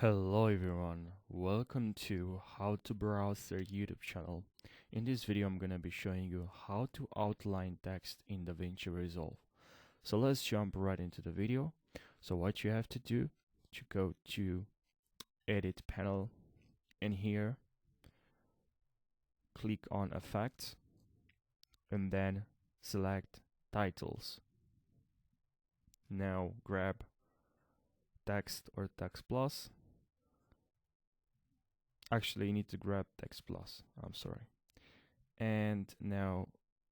Hello everyone, welcome to How to Browse their YouTube channel. In this video I'm gonna be showing you how to outline text in DaVinci Resolve. So let's jump right into the video. So what you have to do, to go to Edit panel, and here click on Effects and then select Titles. Now grab Text or Text Plus. Actually, you need to grab Text Plus. I'm sorry. And now,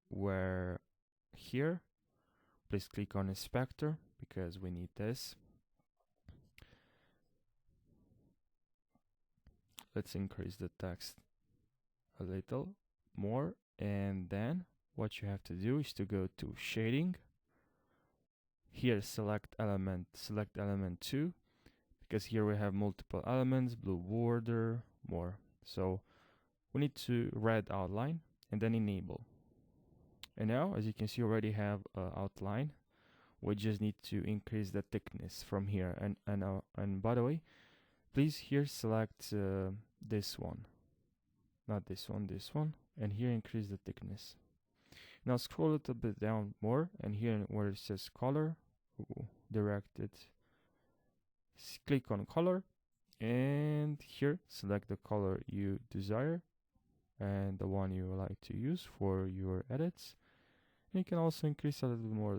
where here, please click on Inspector because we need this. Let's increase the text a little more, and then what you have to do is to go to Shading. Here, select element 2, because here we have multiple elements, blue border, more. So we need to red outline and then enable. And now, as you can see, already have an outline. We just need to increase the thickness from here. And by the way, please here select this one, not this one, this one, and here increase the thickness. Now scroll a little bit down more, and here where it says color, directed, click on color, and here select the color you desire and the one you would like to use for your edits. And you can also increase a little bit more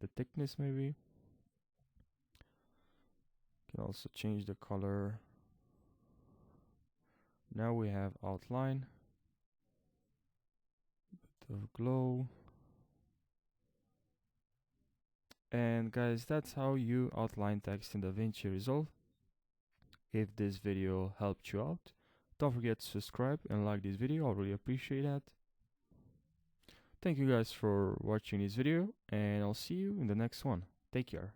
the thickness maybe. You can also change the color. Now we have outline, bit of glow. And guys, that's how you outline text in DaVinci Resolve. If this video helped you out, don't forget to subscribe and like this video. I really appreciate that. Thank you guys for watching this video, and I'll see you in the next one. Take care.